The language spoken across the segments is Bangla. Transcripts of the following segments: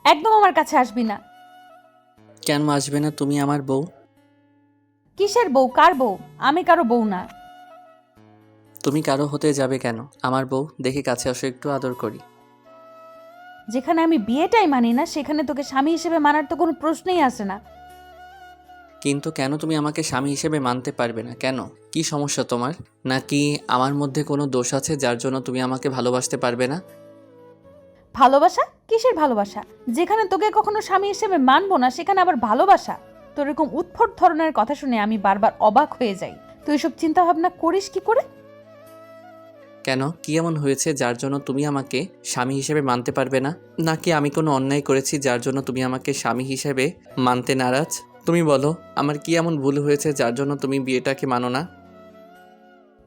একদম আমার কাছে আসবি না। কেন আসবে না? তুমি আমার বউ। কিসের বউ? কার বউ? আমি কারো বউ না। তুমি কারো হতে যাবে কেন? আমার বউ। দেখে কাছে আসো, একটু আদর করি। যেখানে আমি বিয়েটাই মানি না সেখানে তোকে স্বামী হিসেবে মানার তো কোনো প্রশ্নই আসে না। কিন্তু কেন তুমি আমাকে স্বামী হিসেবে মানতে পারবে না কেন? কি সমস্যা তোমার? নাকি আমার মধ্যে কোনো দোষ আছে যার জন্য তুমি আমাকে ভালোবাসতে পারবে না? ভালোবাসা? কিসের ভালোবাসা? যেখানে তোকে কখনো স্বামী হিসেবে মানবো না সেখানে আবার ভালোবাসা? তোর এরকম উদ্ভট ধরনের কথা শুনে আমি বারবার অবাক হয়ে যাই। তুই এসব চিন্তা ভাবনা করিস কি করে? কেন? কি এমন হয়েছে যার জন্য তুমি আমাকে স্বামী হিসেবে মানতে পারবে না? নাকি আমি কোনো অন্যায় করেছি যার জন্য তুমি আমাকে স্বামী হিসেবে মানতে নারাজ? তুমি বলো, আমার কি এমন ভুল হয়েছে যার জন্য তুমি বিয়েটাকে মানো না?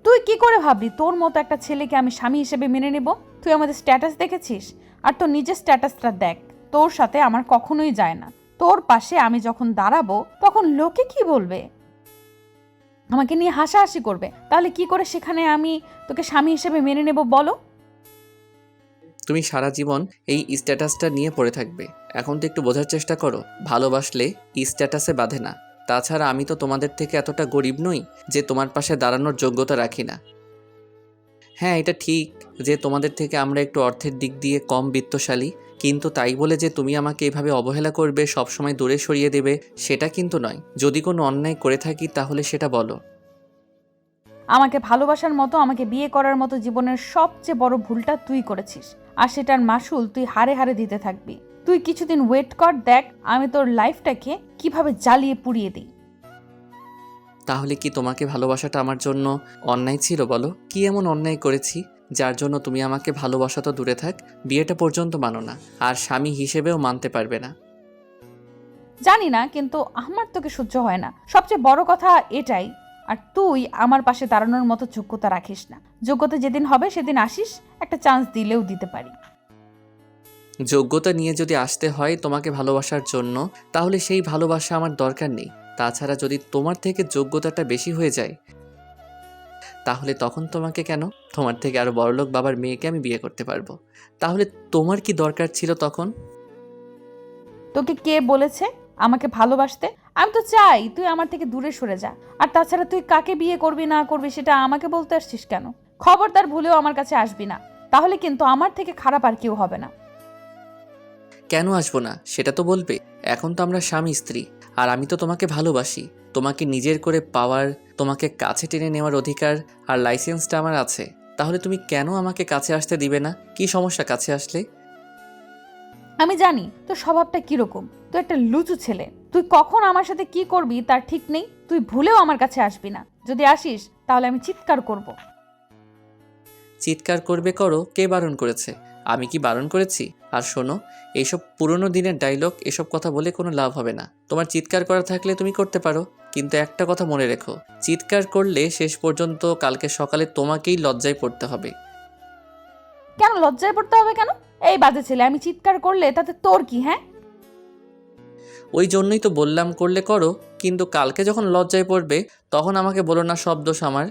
তুই কি করে ভাবলি তোর মতো একটা ছেলেকে আমি স্বামী হিসেবে মেনে নেব? তুই আমাদের স্ট্যাটাস দেখেছিস? আর তোর নিজের স্ট্যাটাসটা দেখ। তোর সাথে আমার কখনোই যায় না। তোর পাশে আমি যখন দাঁড়াবো তখন লোকে কি বলবে? আমাকে নিয়ে হাসাহাসি করবে। তাহলে কি করে সেখানে আমি তোকে স্বামী হিসেবে মেনে নেব বলো? তুমি সারা জীবন এই স্ট্যাটাসটা নিয়ে পড়ে থাকবে। এখন তো একটু বোঝার চেষ্টা করো, ভালোবাসলে স্ট্যাটাসে বাঁধে না। তাছাড়া আমি তো তোমাদের থেকে এতটা গরিব নই যে তোমার পাশে দাঁড়ানোর যোগ্যতা রাখি না। হ্যাঁ, এটা ঠিক যে তোমাদের থেকে আমরা একটু অর্থের দিক দিয়ে কম বিত্তশালী, কিন্তু তাই বলে যে তুমি আমাকে এভাবে অবহেলা করবে, সবসময় দূরে সরিয়ে দেবে, সেটা কিন্তু নয়। যদি কোনো অন্যায় করে থাকি তাহলে সেটা বলো। আমাকে ভালোবাসার মতো, আমাকে বিয়ে করার মতো জীবনের সবচেয়ে বড় ভুলটা তুই করেছিস। আর সেটার মাসুল তুই হারে হারে দিতে থাকবি। তুই কিছুদিন ওয়েট কর, দেখ আমি তোর লাইফটাকে কিভাবে জ্বালিয়ে পুড়িয়ে দিই। তাহলে কি তোমাকে ভালোবাসাটা আমার জন্য অন্যায় ছিল বলো? কি এমন অন্যায় করেছি যার জন্য তুমি আমাকে ভালোবাসা তো দূরে থাক, বিয়েটা পর্যন্ত মানো না, আর স্বামী হিসেবেও মানতে পারবে না? জানি না, কিন্তু আমার তোকে সহ্য হয় না। সবচেয়ে বড় কথা এটাই। আর তুই আমার পাশে দাঁড়ানোর মতো যোগ্যতা রাখিস না। যোগ্যতা যেদিন হবে সেদিন আসিস, একটা চান্স দিলেও দিতে পারি। যোগ্যতা নিয়ে যদি আসতে হয় তোমাকে ভালোবাসার জন্য, তাহলে সেই ভালোবাসা আমার দরকার নেই। তাছাড়া যদি তোমার থেকে যোগ্যতাটা বেশি হয়ে যায়, তাহলে তখন তোমাকে কেন? তোমার থেকে আরো বড়লোক বাবার মেয়েকে আমি বিয়ে করতে পারবো। তাহলে তোমার কি দরকার ছিল তখন? তোকে কে বলেছে আমাকে ভালোবাসতে? আমি তো চাই তুই আমার থেকে দূরে সরে যা। আর তাছাড়া তুই কাকে বিয়ে করবি না করবি সেটা আমাকে বলতে আসছিস কেন? খবরদার ভুলেও আমার কাছে আসবি না। তাহলে কিন্তু আমার থেকে খারাপ আর কেউ হবে না। কেন আসবো না সেটা তো বলবে। এখন তো আমরা স্বামী স্ত্রী, আর আমি তো তোমাকে ভালোবাসি। তোমাকে নিজের করে পাওয়ার, তোমাকে কাছে টেনে নেওয়ার অধিকার আর লাইসেন্সটা আমার আছে। তাহলে তুমি কেন আমাকে কাছে আসতে দিবে না? কি সমস্যা কাছে আসলে? আমি জানি তোর স্বভাবটা কিরকম। তুই একটা লুচু ছেলে। তুই কখন আমার সাথে কি করবি তার ঠিক নেই। তুই ভুলেও আমার কাছে আসবি না। যদি আসিস তাহলে আমি চিৎকার করব। চিৎকার করবে করো, কে বারণ করেছে? আমি কি বারণ করেছি? আর শোনো, এইসব পুরনো দিনের ডায়লগ, এসব কথা বলে কোনো লাভ হবে না। তোমার চিৎকার করা থাকলে তুমি করতে পারো, কিন্তু একটা কথা মনে রেখো, চিৎকার করলে শেষ পর্যন্ত কালকে সকালে তোমাকেই লজ্জায় পড়তে হবে। কেন লজ্জায় পড়তে হবে কেন? এই বাজে ছেলে, আমি চিৎকার করলে তাতে তোর কি? হ্যাঁ, ওই জন্যই তো বললাম করলে করো, কিন্তু কালকে যখন লজ্জায় পড়বে তখন আমাকে বলো না সব দোষ আমার।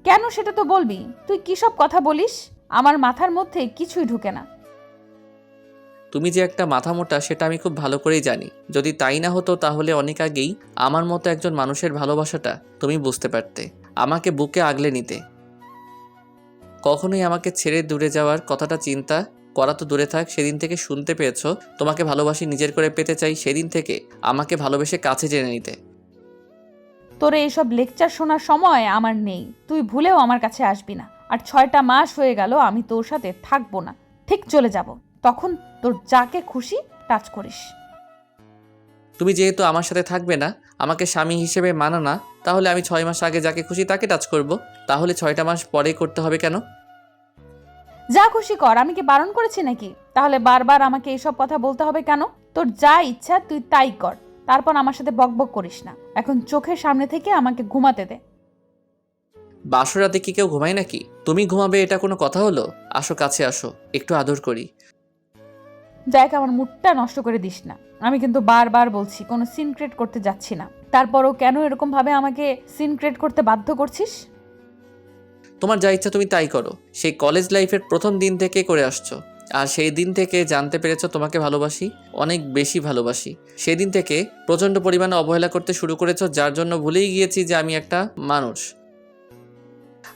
কেন সেটা তো বলবি। তুই কি সব কথা বলিস? আমার মাথার মধ্যে কিছুই ঢুকে না। তুমি যে একটা মাথা মোটা সেটা আমি খুব ভালো করেই জানি। যদি তাই না হতো তাহলে অনেক আগেই আমার মতো একজন মানুষের ভালোবাসাটা তুমি বুঝতে পারতে, আমাকে বুকে আগলে নিতে। কখনোই আমাকে ছেড়ে দূরে যাওয়ার কথাটা চিন্তা করা তো দূরে থাক, সেদিন থেকে শুনতে পেয়েছো তোমাকে ভালোবাসি, নিজের করে পেতে চাই, সেদিন থেকে আমাকে ভালোবেসে কাছে টেনে নিতে। তোর এইসব লেকচার শোনার সময় আমার নেই। তুই ভুলেও আমার কাছে আসবি না। আর 6টা মাস হয়ে গেল আমি তোর সাথে থাকবো না, ঠিক চলে যাব। তখন তোর যাকে খুশি টাচ করিস। তুমি যেহেতু আমার সাথে থাকবে না, আমাকে স্বামী হিসেবে মানো না, তাহলে আমি 6 মাস আগে যাকে খুশি তাকে টাচ করব। তাহলে 6টা মাস পরে করতে হবে কেন? যা খুশি কর, আমি কি বারণ করেছি নাকি? তাহলে বারবার আমাকে এইসব কথা বলতে হবে কেন? তোর যা ইচ্ছা তুই তাই কর। তারপর আমার সাথে বকবক করিস না। এখন চোখের সামনে থেকে আমাকে ঘুমাতে দে। বাসর রাতে কি কেউ ঘুমায় নাকি? তুমি ঘুমাবে এটা কোনো কথা হলো? আসো, কাছে আসো, একটু আদর করি। দেখ, আমার মুডটা নষ্ট করে দিস না। আমি কিন্তু বারবার বলছি কোনো সিন ক্রিয়েট করতে যাচ্ছি না। তারপরও কেন এরকম ভাবে আমাকে সিন ক্রিয়েট করতে বাধ্য করছিস? তোমার যা ইচ্ছা তুমি তাই করো, সেই কলেজ লাইফের প্রথম দিন থেকে করে আসছো। আর সেই দিন থেকে জানতে পেরেছো তোমাকে ভালোবাসি, অনেক বেশি ভালোবাসি। সেই দিন থেকে প্রচণ্ড পরিমাণে অবহেলা করতে শুরু করেছো, যার জন্য ভুলেই গিয়েছি যে আমি একটা মানুষ।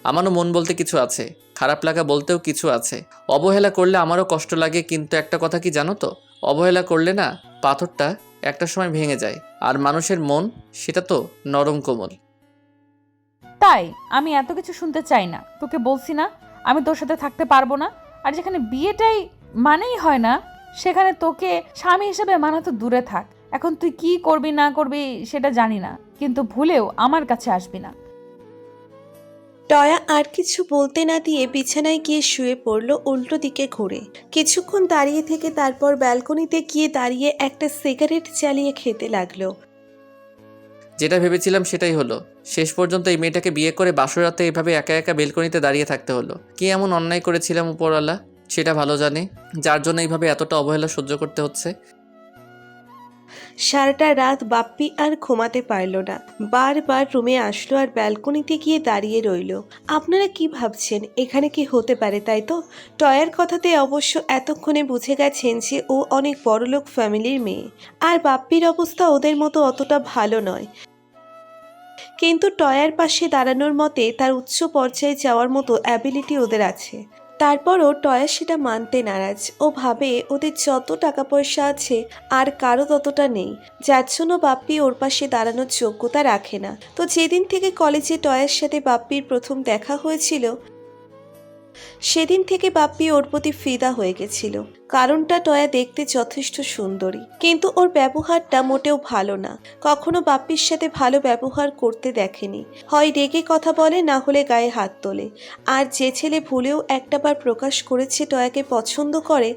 আমারও মন বলতে কিছু আছে, খারাপ লাগা বলতেও কিছু আছে। অবহেলা করলে আমারও কষ্ট লাগে, কিন্তু একটা কথা কি জানো তো, অবহেলা করলে না পাথরটা একটা সময় ভেঙে যায়, আর মানুষের মন সেটা তো নরম কোমল। তাই আমি এত কিছু শুনতে চাই না। তোকে বলছি না আমি তোর সাথে থাকতে পারবো না। আর যেখানে বিয়েটাই মানেই হয় না, সেখানে তোকে স্বামী হিসেবে মানা তো দূরে থাক। এখন তুই কি করবি না করবি সেটা জানি না, কিন্তু ভুলেও আমার কাছে আসবি না। টয়া আর কিছু বলতে না দিয়ে বিছানায় গিয়ে শুয়ে পড়ল উল্টো দিকে ঘুরে। কিছুক্ষণ দাঁড়িয়ে থেকে তারপর ব্যালকনিতে গিয়ে দাঁড়িয়ে একটা সিগারেট জ্বালিয়ে খেতে লাগলো। যেটা ভেবেছিলাম সেটাই হলো। শেষ পর্যন্ত এই মেয়েটাকে বিয়ে করে বাসরাতে এভাবে একা একা বেলকনিতে দাঁড়িয়ে থাকতে হলো। কি এমন অন্যায় করেছিলাম উপরওয়ালা সেটা ভালো জানে, যার জন্য এইভাবে এতটা অবহেলা সহ্য করতে হচ্ছে। সারাটা রাত বাপ্পি আর ঘুমাতে পারল না। বারবার রুমে আসলো আর ব্যালকনিতে গিয়ে দাঁড়িয়ে রইল। আপনারা কি ভাবছেন এখানে কি হতে পারে, তাই তো? টয়ার কথাতে অবশ্য এতক্ষণে বুঝে গেছেন যে ও অনেক বড়লোক ফ্যামিলির মেয়ে, আর বাপ্পির অবস্থা ওদের মতো অতটা ভালো নয়। কিন্তু টয়ার পাশে দাঁড়ানোর মতে তার উচ্চ পর্যায়ে যাওয়ার মতো অ্যাবিলিটি ওদের আছে। তারপরও টয়া সেটা মানতে নারাজ। ও ভাবে ওদের যত টাকা পয়সা আছে আর কারো ততটা নেই, যার জন্য বাপ্পি ওর পাশে দাঁড়ানোর যোগ্যতা রাখে না। তো যেদিন থেকে কলেজে টয়ার সাথে বাপ্পির প্রথম দেখা হয়েছিল, সেদিন থেকে বাপ্পি ওর প্রতি ফিদা হয়ে গেছিল। কারণটা টয়া দেখতে যথেষ্ট সুন্দরী, কিন্তু ওর ব্যবহারটা মোটেও ভালো না। কখনো বাপ্পির সাথে ভালো ব্যবহার করতে দেখেনি। হয় রেগে কথা বলে, না হলে গায়ে হাত তোলে। আর যে ছেলে ভুলেও একটাবার প্রকাশ করেছে টয়াকে পছন্দ করে,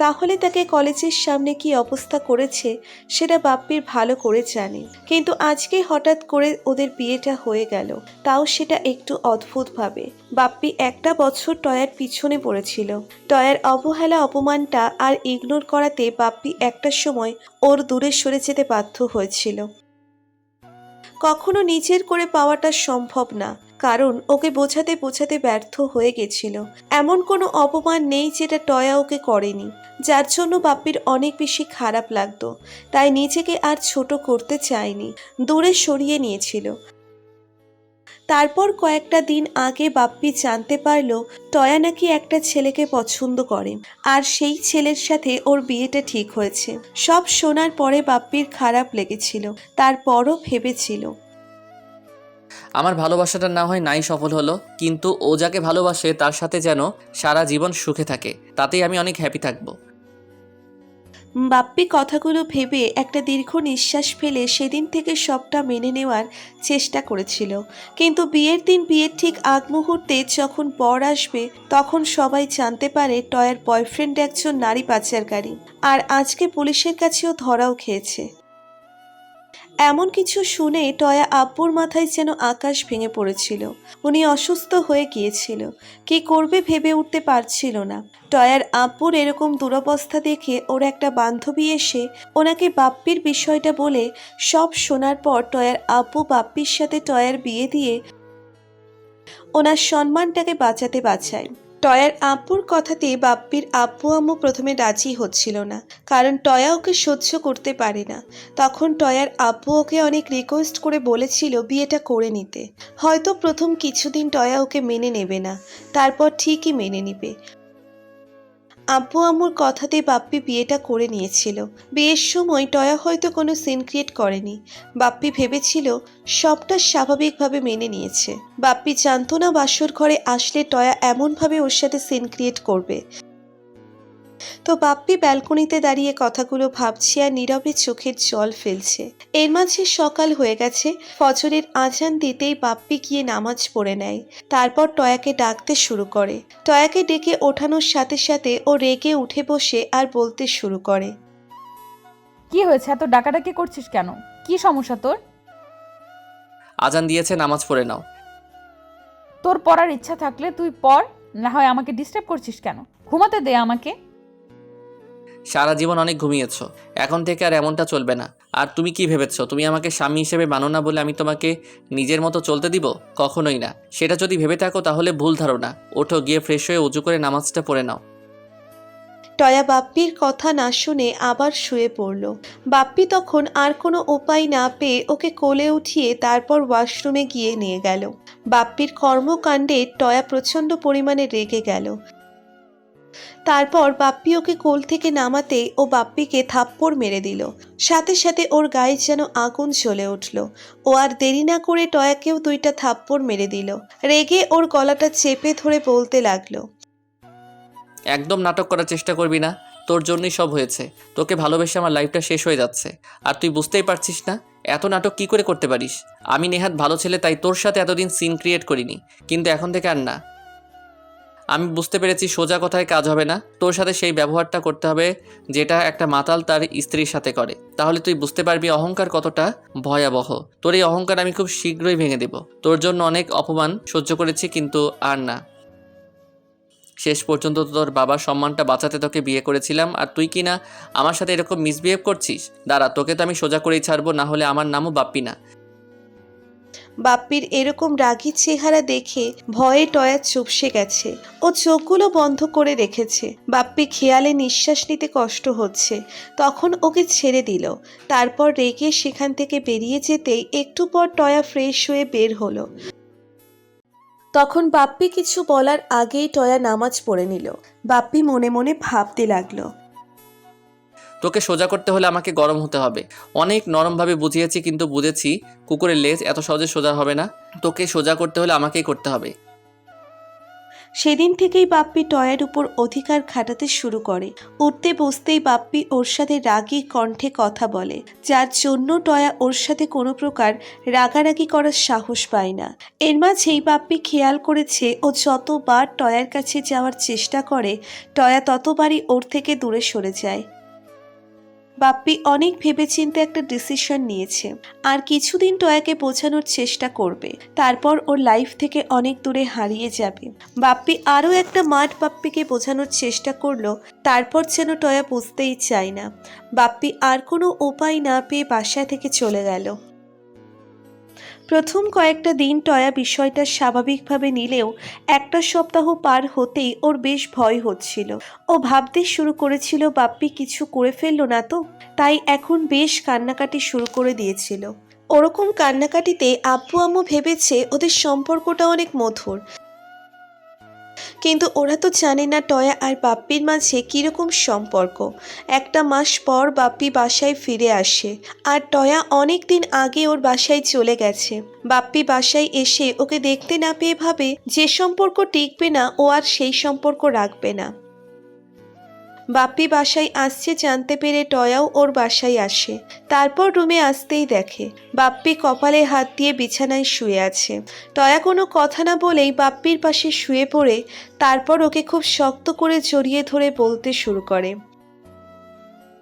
তাহলে তাকে কলেজের সামনে কি অবস্থা করেছে সেটা বাপ্পির ভালো করে জানে। কিন্তু আজকে হঠাৎ করে ওদের বিয়েটা হয়ে গেল, তাও সেটা একটু অদ্ভুতভাবে। বাপ্পি একটা বছর টয়ার পিছনে পড়েছিল। টয়ার অবহেলা অপমানটা আর ইগনোর করাতে বাপ্পি একটা সময় ওর দূরে সরে যেতে বাধ্য হয়েছিল। কখনো নিজের করে পাওয়াটা সম্ভব না, কারণ ওকে বোঝাতে বোঝাতে ব্যর্থ হয়ে গেছিল। এমন কোনো অপমান নেই যেটা টয়া ওকে করেনি, যার জন্য বাপ্পির অনেক বেশি খারাপ লাগতো। তাই নিজেকে আর ছোট করতে চায়নি, দূরে সরিয়ে নিয়েছিল। তারপর কয়েকটা দিন আগে বাপ্পি জানতে পারল টয়া নাকি একটা ছেলেকে পছন্দ করে, আর সেই ছেলের সাথে ওর বিয়েটা ঠিক হয়েছে। সব শোনার পরে বাপ্পির খারাপ লেগেছিল, তারপরও ভেবেছিল আমার ভালোবাসাটা না হয় নাই সফল হলো, কিন্তু ও যাকে ভালোবাসে তার সাথে যেন সারা জীবন সুখে থাকে, তাতেই আমি অনেক হ্যাপি থাকবো। বাপ্পি কথাগুলো ভেবে একটা দীর্ঘ নিঃশ্বাস ফেলে সেদিন থেকে সবটা মেনে নেওয়ার চেষ্টা করেছিল। কিন্তু বিয়ের দিন, বিয়ের ঠিক আগ মুহূর্তে যখন বর আসবে, তখন সবাই জানতে পারে টয়ার বয়ফ্রেন্ড একজন নারী পাচারকারী, আর আজকে পুলিশের কাছেও ধরাও খেয়েছে। এমন কিছু শুনে টয়া আব্বুর মাথায় যেন আকাশ ভেঙে পড়েছিল। উনি অসুস্থ হয়ে গিয়েছিল, কি করবে ভেবে উঠতে পারছিল না। টয়ার আব্বুর এরকম দুরবস্থা দেখে ওর একটা বান্ধবী এসে ওনাকে বাপ্পির বিষয়টা বলে সব শোনার পর টয়ার আব্বু বাপ্পির সাথে টয়ার বিয়ে দিয়ে ওনার সম্মানটাকে বাঁচাতে বাঁচায়। টয়ার আব্বুর কথাতে বাপ্পির আব্বু আম্মু প্রথমে রাজি হচ্ছিল না, কারণ টয়া ওকে সহ্য করতে পারে না। তখন টয়ার আব্বু ওকে অনেক রিকোয়েস্ট করে বলেছিল বিয়েটা করে নিতে। হয়তো প্রথম কিছুদিন টয়া ওকে মেনে নেবে না, তারপর ঠিকই মেনে নিবে। আব্বু আম্মুর কথাতে বাপ্পি বিয়েটা করে নিয়েছিল। বিয়ের সময় টয়া হয়তো কোনো সিন ক্রিয়েট করেনি। বাপ্পি ভেবেছিল সবটা স্বাভাবিকভাবে মেনে নিয়েছে। বাপ্পি জানতো না বাসর ঘরে আসলে টয়া এমনভাবে ওর সাথে সিন ক্রিয়েট করবে। তো বাপ্পি ব্যালকনিতে দাঁড়িয়ে কথাগুলো ভাবছে আর নীরবে চোখের জল ফেলছে। এর মাঝে সকাল হয়ে গেছে। ফজরের আজান দিতেই বাপ্পি গিয়ে নামাজ পড়ে নেয়। তারপর টয়াকে ডাকতে শুরু করে। টয়াকে ডেকে ওঠানোর সাথে সাথে ও রেগে উঠে বসে আর বলতে শুরু করে, কি হয়েছে, এত ডাকাডাকি করছিস কেন? কি সমস্যা তোর? আজান দিয়েছে, নামাজ পড়ে নাও। তোর পড়ার ইচ্ছা থাকলে তুই পড়, না হয় আমাকে ডিস্টার্ব করছিস কেন? ঘুমাতে দে আমাকে। সারা জীবন অনেক ঘুমিয়েছো, এখন থেকে আর এমনটা চলবে না। আর তুমি কি ভেবেছো তুমি আমাকে স্বামী হিসেবে মানো না বলে আমি তোমাকে নিজের মতো চলতে দিব? কখনোই না। সেটা যদি ভেবে থাকো তাহলে ভুল ধারণা। ওঠো, গিয়ে ফ্রেশ হয়ে উজু করে নামাজটা পড়ে নাও। টয়া বাপ্পির কথা না শুনে আবার শুয়ে পড়ল। বাপ্পি তখন আর কোনো উপায় না পেয়ে ওকে কোলে উঠিয়ে তারপর ওয়াশরুমে গিয়ে নিয়ে গেল। বাপ্পির কর্মকাণ্ডে টয়া প্রচণ্ড পরিমাণে রেগে গেল। তারপর বাপ্পি ওকে কোল থেকে নামাতে ও বাপ্পিকে থাপ্পড় মেরে দিল। সাথে সাথে ওর গায়ে যেন আগুন জ্বলে উঠল। ও আর দেরি না করে টয়াকেও 2টা থাপ্পড় মেরে দিল। রেগে ওর গলাটা চেপে ধরে বলতে লাগলো, একদম নাটক করার চেষ্টা করবি না। তোর জন্যই সব হয়েছে। তোকে ভালোবেসে আমার লাইফটা শেষ হয়ে যাচ্ছে, আর তুই বুঝতেই পারছিস না। এত নাটক কি করে করতে পারিস? আমি নেহাত ভালো ছেলে, তাই তোর সাথে এতদিন সিন ক্রিয়েট করিনি, কিন্তু এখন থেকে আর না। আমি বুঝতে পেরেছি সোজা কথায় কাজ হবে না, তোর সাথে সেই ব্যবহারটা করতে হবে যেটা একটা মাতাল তার স্ত্রীর সাথে করে। তাহলে তুই বুঝতে পারবি অহংকার কতটা ভয়াবহ। তোর এই অহংকার আমি খুব শীঘ্রই ভেঙে দেব। তোর জন্য অনেক অপমান সহ্য করেছি, কিন্তু আর না। শেষ পর্যন্ত তোর বাবার সম্মানটা বাঁচাতে তোকে বিয়ে করেছিলাম, আর তুই কি না আমার সাথে এরকম মিসবিহেভ করছিস? দাঁড়া, তোকে তো আমি সোজা করেই ছাড়বো, না হলে আমার নামও বাপ্পি না। বাপ্পির এরকম রাগী চেহারা দেখে ভয়ে টয়া চুপসে গেছে। ও চোখগুলো বন্ধ করে রেখেছে। বাপ্পি খেয়ালে নিঃশ্বাস নিতে কষ্ট হচ্ছে। তখন ওকে ছেড়ে দিল। তারপর রেগে সেখান থেকে বেরিয়ে যেতেই একটু পর টয়া ফ্রেশ হয়ে বের হলো। তখন বাপ্পি কিছু বলার আগেই টয়া নামাজ পড়ে নিল। বাপ্পি মনে মনে ভাবতে লাগলো, তোকে সোজা করতে হলে আমাকে গরম হতে হবে। অনেক নরমভাবে বুঝিয়েছি, কিন্তু বুঝেছি কুকুরের লেজ এত সহজে সোজা হবে না। তোকে সোজা করতে হলে আমাকেই করতে হবে। সেদিন থেকেই বাপ্পি টয়ার উপর অধিকার খাটাতে শুরু করে। উঠতে বসতেই বাপ্পি ওর সাথে রাগী কণ্ঠে কথা বলে, যার জন্য টয়া ওর সাথে কোনো প্রকার রাগারাগি করার সাহস পায় না। এর মাঝেই বাপ্পি খেয়াল করেছে ও যতবার টয়ার কাছে যাওয়ার চেষ্টা করে টয়া ততবারই ওর থেকে দূরে সরে যায়। বাপ্পি অনেক ভেবেচিন্তে একটা ডিসিশন নিয়েছে। আর কিছুদিন টয়াকে বোঝানোর চেষ্টা করবে, তারপর ওর লাইফ থেকে অনেক দূরে হারিয়ে যাবে। বাপ্পি আরও একটা মাঠ বাপ্পিকে বোঝানোর চেষ্টা করলো, তারপর যেন টয়া বুঝতেই চায় না। বাপ্পি আর কোনো উপায় না পেয়ে বাসা থেকে চলে গেল। প্রথম কয়েকটা দিন টয়া বিষয়টা স্বাভাবিকভাবে নিলেও একটা সপ্তাহ পার হতেই ওর বেশ ভয় হচ্ছিল। ও ভাবতে শুরু করেছিল বাপ্পি কিছু করে ফেললো না তো। তাই এখন বেশ কান্নাকাটি শুরু করে দিয়েছিল। ওরকম কান্নাকাটিতে আব্বু আম্মু ভেবেছে ওদের সম্পর্কটা অনেক মধুর, কিন্তু ওরা তো জানে না টয়া আর বাপ্পির মাঝে কীরকম সম্পর্ক। একটা মাস পর বাপ্পি বাসায় ফিরে আসে, আর টয়া অনেক দিন আগে ওর বাসায় চলে গেছে। বাপ্পি বাসায় এসে ওকে দেখতে না পেয়ে ভাবে যে সম্পর্ক টিকবে না ও আর সেই সম্পর্ক রাখবে না। বাপ্পি বাসায় আসছে জানতে পেরে টয়াও ওর বাসায় আসে। তারপর রুমে আসতেই দেখে বাপ্পি কপালে হাত দিয়ে বিছানায় শুয়ে আছে। টয়া কোনো কথা না বলেই বাপ্পির পাশে শুয়ে পড়ে তারপর ওকে খুব শক্ত করে জড়িয়ে ধরে বলতে শুরু করে,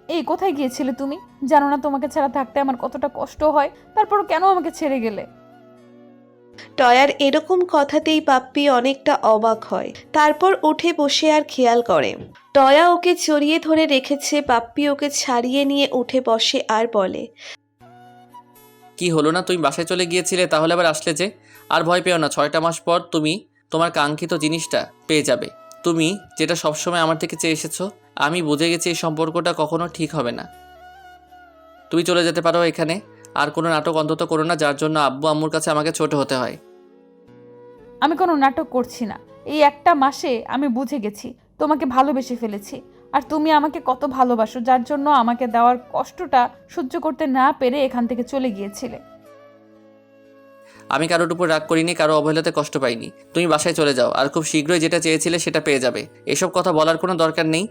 এই কোথায় গিয়েছিলে তুমি? জানো না তোমাকে ছাড়া থাকতে আমার কতটা কষ্ট হয়? তারপর কেন আমাকে ছেড়ে গেলে? টয়ার এরকম কথাতেই বাপ্পি অনেকটা অবাক হয়। তারপর উঠে বসে আর খেয়াল করে টয়া ওকে জড়িয়ে ধরে রেখেছে। বাপ্পি ওকে ছাড়িয়ে নিয়ে উঠে বসে আর বলে, কি হলো না, তুমি বাসায় চলে গিয়েছিলে, তাহলে আবার আসলে যে? আর ভয় পেও না, 6টা মাস পর তুমি তোমার কাঙ্ক্ষিত জিনিসটা পেয়ে যাবে। তুমি যেটা সবসময় আমার থেকে চেয়ে এসেছো। আমি বুঝে গেছি এই সম্পর্কটা কখনো ঠিক হবে না। তুমি চলে যেতে পারো এখানে। আর কোনো নাটক অন্তত করো না যার জন্য আব্বু আম্মুর কাছে আমাকে ছোট হতে হয়। আমি কোনো নাটক করছি না। এই একটা মাসে আমি বুঝে গেছি তোমাকে ভালোবেসে ফেলেছি, আর তুমি আমাকে কত ভালোবাসো, যার জন্য আমাকে দেওয়ার কষ্টটা সহ্য করতে না পেরে এখান থেকে চলে গিয়েছিলে। আমি কারোর উপর রাগ করিনি, কারো অবহেলাতে কষ্ট পাইনি। তুমি বাসায় চলে যাও, আর খুব শীঘ্রই যেটা চেয়েছিলে সেটা পেয়ে যাবে। এসব কথা বলার কোনো দরকার নেই।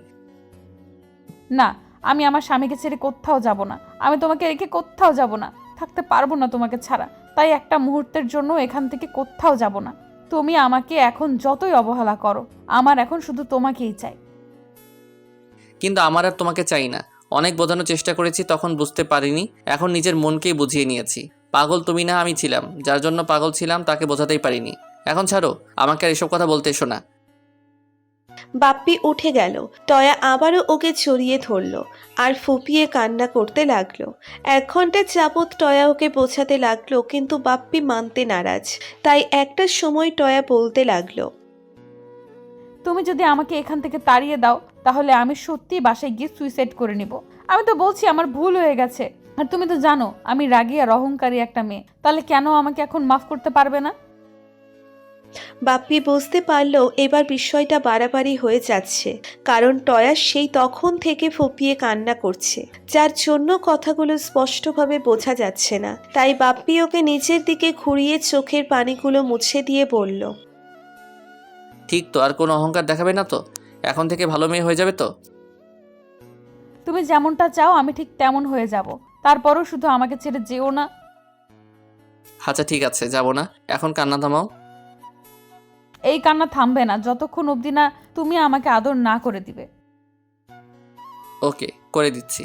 না, আমি আমার স্বামীকে ছেড়ে কোথাও যাব না। আমি তোমাকে রেখে কোথাও যাব না। থাকতে পারবো না তোমাকে ছাড়া। তাই একটা মুহূর্তের জন্য এখান থেকে কোথাও যাব না। তুমি আমাকে এখন যতই অবহেলা করো, আমার এখন শুধু তোমাকেই চাই। কিন্তু আমার আর তোমাকে চাই না। অনেক বোঝানোর চেষ্টা করেছি, তখন বুঝতে পারিনি। এখন নিজের মনকেই বুঝিয়ে নিয়েছি। পাগল তুমি না, আমি ছিলাম। যার জন্য পাগল ছিলাম তাকে বোঝাতেই পারিনি। এখন ছাড়ো, আমাকে আর এসব কথা বলতে এসো না। বাপ্পি উঠে গেল। টয়া আবারও ওকে জড়িয়ে ধরল আর ফুপিয়ে কান্না করতে লাগলো। 1 ঘন্টা যাবৎ টয়া ওকে বোঝাতে লাগলো, কিন্তু বাপ্পি মানতে নারাজ। তাই একটা সময় টয়া বলতে লাগলো, তুমি যদি আমাকে এখান থেকে তাড়িয়ে দাও তাহলে আমি সত্যি বাসায় গিয়ে সুইসাইড করে নিব। আমি তো বলছি আমার ভুল হয়ে গেছে, আর তুমি তো জানো আমি রাগী আর অহংকারী একটা মেয়ে, তাহলে কেন আমাকে এখন মাফ করতে পারবে না? বাপ্পি বুঝতে পারলো এবার বিষয়টা বাড়াবাড়ি হয়ে যাচ্ছে, কারণ টয়া সেই তখন থেকে ফুপিয়ে কান্না করছে, যার জন্য কথাগুলো স্পষ্টভাবে বোঝা যাচ্ছে না। তাই বাপ্পি ওকে নিচের দিকে ঘুরিয়ে চোখের পানিগুলো মুছে দিয়ে বলল, ঠিক তো, আর কোনো অহংকার দেখাবে না তো? এখন থেকে ভালো মেয়ে হয়ে যাবে তো? তুমি যেমনটা চাও আমি ঠিক তেমন হয়ে যাব, তারপরও শুধু আমাকে ছেড়ে যেও না। আচ্ছা ঠিক আছে, যাব না। এখন কান্না থামাও। এই কান্না থামবে না যতক্ষণ অবধি না তুমি আমাকে আদর না করে দিবে। ওকে, করে দিচ্ছি।